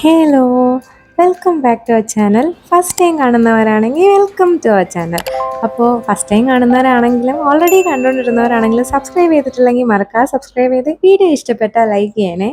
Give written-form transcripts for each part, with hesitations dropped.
Hello, welcome back to our channel. First time കാണുന്നവരാണെങ്കിൽ welcome to our channel. അപ്പോൾ first time കാണുന്നവരാണെങ്കിലും already കണ്ടുകൊണ്ടിരുന്നവരാണെങ്കിലും subscribe ചെയ്തിട്ടില്ലെങ്കിൽ മറക്കാതെ സബ്സ്ക്രൈബ് ചെയ്ത് വീഡിയോ ഇഷ്ടപ്പെട്ടാൽ ലൈക്ക് ചെയ്യണേ.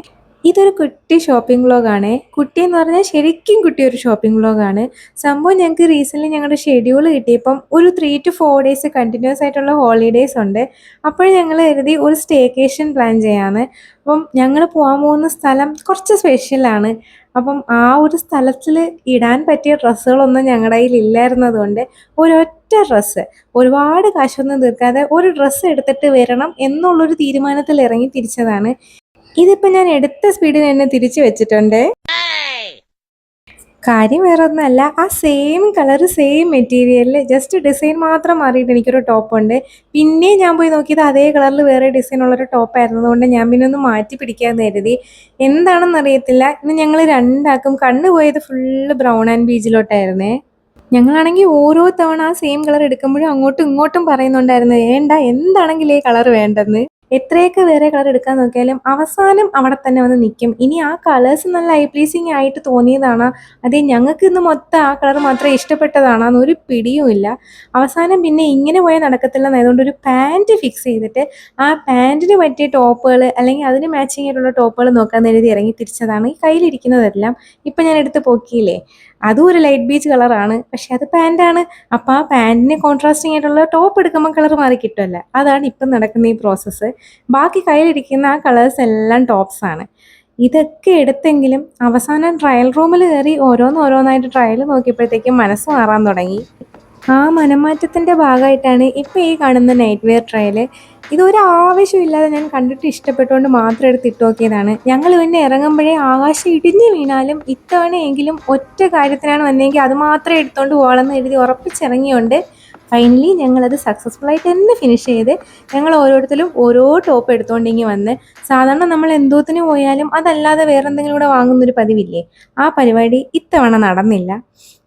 ഇതൊരു കുട്ടി ഷോപ്പിംഗ് വ്ളോഗാണ്. കുട്ടി എന്ന് പറഞ്ഞാൽ ശരിക്കും കുട്ടി ഒരു ഷോപ്പിംഗ് വ്ളോഗാണ്. സംഭവം ഞങ്ങൾക്ക് റീസെൻ്റ്ലി ഞങ്ങളുടെ ഷെഡ്യൂൾ കിട്ടിയപ്പം ഒരു 3 to 4 ഡേയ്സ് കണ്ടിന്യൂസ് ആയിട്ടുള്ള ഹോളിഡേയ്സ് ഉണ്ട്. അപ്പോൾ ഞങ്ങൾ കരുതി ഒരു സ്റ്റേക്കേഷൻ പ്ലാൻ ചെയ്യാമെന്ന്. അപ്പം ഞങ്ങൾ പോകാൻ പോകുന്ന സ്ഥലം കുറച്ച് സ്പെഷ്യലാണ്. അപ്പം ആ ഒരു സ്ഥലത്തിൽ ഇടാൻ പറ്റിയ ഡ്രസ്സുകളൊന്നും ഞങ്ങളുടെ കയ്യിൽ ഇല്ലായിരുന്നതുകൊണ്ട് ഒരൊറ്റ ഡ്രസ്സ്, ഒരുപാട് കാശൊന്നും തീർക്കാതെ ഒരു ഡ്രസ്സ് എടുത്തിട്ട് വരണം എന്നുള്ളൊരു തീരുമാനത്തിൽ ഇറങ്ങി തിരിച്ചതാണ്. ഇതിപ്പോൾ ഞാൻ എടുത്ത സ്പീഡിൽ തന്നെ തിരിച്ചു വെച്ചിട്ടുണ്ട്. കാര്യം വേറെ ഒന്നുമല്ല, ആ സെയിം കളർ സെയിം മെറ്റീരിയലിൽ ജസ്റ്റ് ഡിസൈൻ മാത്രം മാറിയിട്ട് എനിക്കൊരു ടോപ്പുണ്ട്. പിന്നെ ഞാൻ പോയി നോക്കിയത് അതേ കളറിൽ വേറെ ഡിസൈനുള്ളൊരു ടോപ്പായിരുന്നതുകൊണ്ട് ഞാൻ പിന്നെ ഒന്ന് മാറ്റി പിടിക്കാമെന്ന് കരുതി. എന്താണെന്ന് അറിയത്തില്ല, ഇന്ന് ഞങ്ങൾ രണ്ടാക്കും കണ്ണു പോയത് ഫുള്ള് ബ്രൗൺ ആൻഡ് ബീച്ചിലോട്ടായിരുന്നേ. ഞങ്ങളാണെങ്കിൽ ഓരോ തവണ ആ സെയിം കളർ എടുക്കുമ്പോഴും അങ്ങോട്ടും ഇങ്ങോട്ടും പറയുന്നുണ്ടായിരുന്നു വേണ്ട, എന്താണെങ്കിലും ഈ കളർ വേണ്ടെന്ന്. എത്രയൊക്കെ വേറെ കളർ എടുക്കാൻ നോക്കിയാലും അവസാനം അവിടെ തന്നെ വന്ന് നിൽക്കും. ഇനി ആ കളേഴ്സ് നല്ല ഐ പ്ലീസിങ് ആയിട്ട് തോന്നിയതാണോ, അതേ ഞങ്ങൾക്ക് ഇന്ന് മൊത്തം ആ കളർ മാത്രമേ ഇഷ്ടപ്പെട്ടതാണോ എന്നൊരു പിടിയുമില്ല. അവസാനം പിന്നെ ഇങ്ങനെ പോയാൽ നടക്കത്തില്ലെന്നായതുകൊണ്ട് ഒരു പാൻറ്റ് ഫിക്സ് ചെയ്തിട്ട് ആ പാൻറ്റിന് പറ്റിയ ടോപ്പുകൾ അല്ലെങ്കിൽ അതിന് മാച്ചിങ് ആയിട്ടുള്ള ടോപ്പുകൾ നോക്കാൻ എഴുതി ഇറങ്ങി തിരിച്ചതാണ് ഈ കയ്യിലിരിക്കുന്നതെല്ലാം. ഇപ്പം ഞാൻ എടുത്ത് പൊക്കിയില്ലേ, അതും ഒരു ലൈറ്റ് ബീച്ച് കളറാണ്, പക്ഷെ അത് പാൻറ്റാണ്. അപ്പോൾ ആ പാൻറ്റിന് കോൺട്രാസ്റ്റിംഗ് ആയിട്ടുള്ള ടോപ്പ് എടുക്കുമ്പോൾ കളർ മാറി കിട്ടുമല്ലോ. അതാണ് ഇപ്പം നടക്കുന്ന ഈ പ്രോസസ്സ്. ബാക്കി കയ്യിലിരിക്കുന്ന ആ കളേഴ്സ് എല്ലാം ടോപ്സാണ്. ഇതൊക്കെ എടുത്തെങ്കിലും അവസാനം ട്രയൽ റൂമിൽ കയറി ഓരോന്നോരോന്നായിട്ട് ട്രയൽ നോക്കിയപ്പോഴത്തേക്കും മനസ്സ് മാറാൻ തുടങ്ങി. ആ മനംമാറ്റത്തിൻ്റെ ഭാഗമായിട്ടാണ് ഇപ്പോൾ ഈ കാണുന്ന നൈറ്റ് വെയർ ട്രയൽ. ഇതൊരു ആവശ്യമില്ലാതെ ഞാൻ കണ്ടിട്ട് ഇഷ്ടപ്പെട്ടുകൊണ്ട് മാത്രം എടുത്ത് ഇട്ട് നോക്കിയതാണ്. ഞങ്ങൾ പിന്നെ ഇറങ്ങുമ്പോഴേ ആകാശം ഇടിഞ്ഞു വീണാലും ഇത്തവണയെങ്കിലും ഒറ്റ കാര്യത്തിനാണ് വന്നതെങ്കിൽ അത് മാത്രമേ എടുത്തുകൊണ്ട് പോകണമെന്ന് എഴുതി ഉറപ്പിച്ചിറങ്ങിയോണ്ട് ഫൈനലി ഞങ്ങളത് സക്സസ്ഫുൾ ആയിട്ട് തന്നെ ഫിനിഷ് ചെയ്ത് ഞങ്ങൾ ഓരോരുത്തരും ഓരോ ടോപ്പ് എടുത്തുകൊണ്ടിങ്ങി വന്ന്. സാധാരണ നമ്മൾ എന്തോത്തിന് പോയാലും അതല്ലാതെ വേറെ എന്തെങ്കിലും കൂടെ വാങ്ങുന്നൊരു പതിവില്ലേ, ആ പരിപാടി ഇത്തവണ നടന്നില്ല.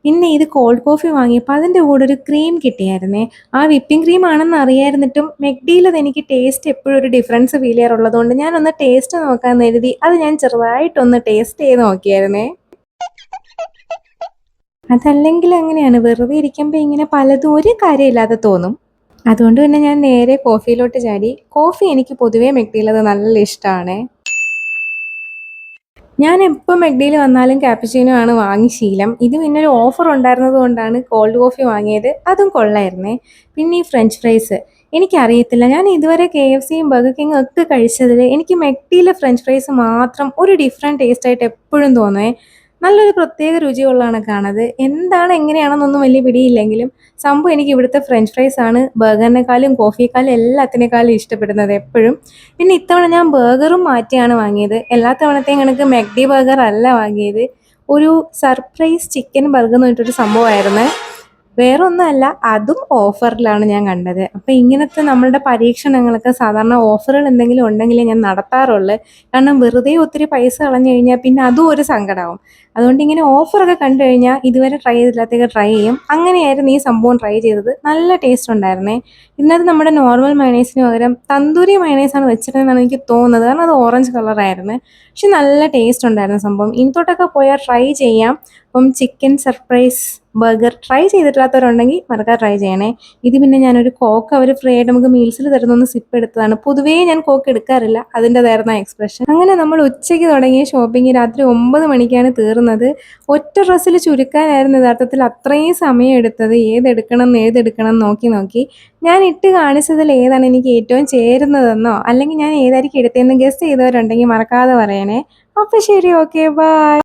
പിന്നെ ഇത് കോൾഡ് കോഫി വാങ്ങിയപ്പോൾ അതിൻ്റെ കൂടെ ഒരു ക്രീം കിട്ടിയായിരുന്നേ. ആ വിപ്പിംഗ് ക്രീം ആണെന്ന് അറിയായിരുന്നിട്ടും മെക്ഡിയിലത് എനിക്ക് ടേസ്റ്റ് എപ്പോഴും ഒരു ഡിഫറൻസ് ഫീൽ ചെയ്യാറുള്ളതുകൊണ്ട് ഞാനൊന്ന് ടേസ്റ്റ് നോക്കാമെന്ന് കരുതി അത് ഞാൻ ചെറുതായിട്ടൊന്ന് ടേസ്റ്റ് ചെയ്ത് നോക്കിയായിരുന്നേ. അതല്ലെങ്കിൽ അങ്ങനെയാണ്, വെറുതെ ഇരിക്കുമ്പോൾ ഇങ്ങനെ പലതും ഒരു കാര്യമില്ലാതെ തോന്നും. അതുകൊണ്ട് തന്നെ ഞാൻ നേരെ കോഫിയിലോട്ട് ചാടി. കോഫി എനിക്ക് പൊതുവേ മെക്ഡിയിലത് നല്ല ഇഷ്ടമാണ്. ഞാൻ എപ്പോൾ മെക്ഡിയിൽ വന്നാലും ക്യാപ്പച്ചീനോ ആണ് വാങ്ങി ശീലം. ഇത് പിന്നെ ഒരു ഓഫർ ഉണ്ടായിരുന്നത് കൊണ്ടാണ് കോൾഡ് കോഫി വാങ്ങിയത്, അതും കൊള്ളായിരുന്നേ. പിന്നെ ഈ ഫ്രഞ്ച് ഫ്രൈസ് എനിക്കറിയത്തില്ല, ഞാൻ ഇതുവരെ KFCയും ബർഗർ കിങ്ങും ഒക്കെ കഴിച്ചതിൽ എനിക്ക് മെക്ഡിയിലെ ഫ്രഞ്ച് ഫ്രൈസ് മാത്രം ഒരു ഡിഫറെൻറ്റ് ടേസ്റ്റായിട്ട് എപ്പോഴും തോന്നുവേ. നല്ലൊരു പ്രത്യേക രുചിയുള്ള കണക്കാണത്. എന്താണ് എങ്ങനെയാണെന്നൊന്നും വലിയ പിടിയില്ലെങ്കിലും സംഭവം എനിക്ക് ഇവിടുത്തെ ഫ്രഞ്ച് ഫ്രൈസ് ആണ് ബർഗറിനേക്കാളും കോഫിയേക്കാളും എല്ലാത്തിനേക്കാളും ഇഷ്ടപ്പെടുന്നത് എപ്പോഴും. പിന്നെ ഇത്തവണ ഞാൻ ബർഗറും മാറ്റിയാണ് വാങ്ങിയത്. എല്ലാ തവണത്തെയും കണക്ക് മെക്ഡി ബർഗർ അല്ല വാങ്ങിയത്, ഒരു സർപ്രൈസ് ചിക്കൻ ബർഗർ എന്ന് പറഞ്ഞിട്ടൊരു സംഭവമായിരുന്നു. വേറെ ഒന്നുമല്ല, അതും ഓഫറിലാണ് ഞാൻ കണ്ടത്. അപ്പോൾ ഇങ്ങനത്തെ നമ്മളുടെ പരീക്ഷണങ്ങളൊക്കെ സാധാരണ ഓഫറുകൾ എന്തെങ്കിലും ഉണ്ടെങ്കിലേ ഞാൻ നടത്താറുള്ളൂ. കാരണം വെറുതെ ഒത്തിരി പൈസ കളഞ്ഞു കഴിഞ്ഞാൽ പിന്നെ അതും ഒരു സങ്കടമാവും. അതുകൊണ്ട് ഇങ്ങനെ ഓഫറൊക്കെ കണ്ടു കഴിഞ്ഞാൽ ഇതുവരെ ട്രൈ ചെയ്തില്ലാത്തൊക്കെ ട്രൈ ചെയ്യും. അങ്ങനെയായിരുന്നു ഈ സംഭവം ട്രൈ ചെയ്തത്. നല്ല ടേസ്റ്റ് ഉണ്ടായിരുന്നേ. ഇതിനകത്ത് നമ്മുടെ നോർമൽ മയണൈസിന് പകരം തന്തൂരി മയണൈസാണ് വെച്ചിരുന്നതെന്നാണ് എനിക്ക് തോന്നുന്നത്, കാരണം അത് ഓറഞ്ച് കളറായിരുന്നു. പക്ഷെ നല്ല ടേസ്റ്റ് ഉണ്ടായിരുന്നു സംഭവം. ഇനി തൊട്ടൊക്കെ പോയാൽ ട്രൈ ചെയ്യാം. അപ്പം ചിക്കൻ സർപ്രൈസ് ബർഗർ ട്രൈ ചെയ്തിട്ടില്ലാത്തവരുണ്ടെങ്കിൽ മറക്കാതെ ട്രൈ ചെയ്യണേ. ഇത് പിന്നെ ഞാനൊരു കോക്ക് അവർ ഫ്രീ ആയിട്ട് നമുക്ക് മീൽസിൽ തരുന്നൊന്ന് സിപ്പ് എടുത്തതാണ്. പൊതുവേ ഞാൻ കോക്ക് എടുക്കാറില്ല, അതിൻ്റെതായിരുന്ന എക്സ്പ്രഷൻ. അങ്ങനെ നമ്മൾ ഉച്ചയ്ക്ക് തുടങ്ങിയ ഷോപ്പിംഗ് രാത്രി 9 മണിക്കാണ് തീർന്നത്. ഒറ്റ ഡ്രസ്സിൽ ചുരുക്കാനായിരുന്നു യഥാർത്ഥത്തിൽ അത്രയും സമയം എടുത്തത്. ഏതെടുക്കണം നോക്കി നോക്കി ഞാൻ ഇട്ട് കാണിച്ചതിൽ ഏതാണ് എനിക്ക് ഏറ്റവും ചേരുന്നതെന്നോ അല്ലെങ്കിൽ ഞാൻ ഏതായിരിക്കും എടുത്തതെന്ന് ഗസ് ചെയ്തവരുണ്ടെങ്കിൽ മറക്കാതെ പറയണേ. അപ്പോൾ ശരി, ഓക്കെ, ബൈ.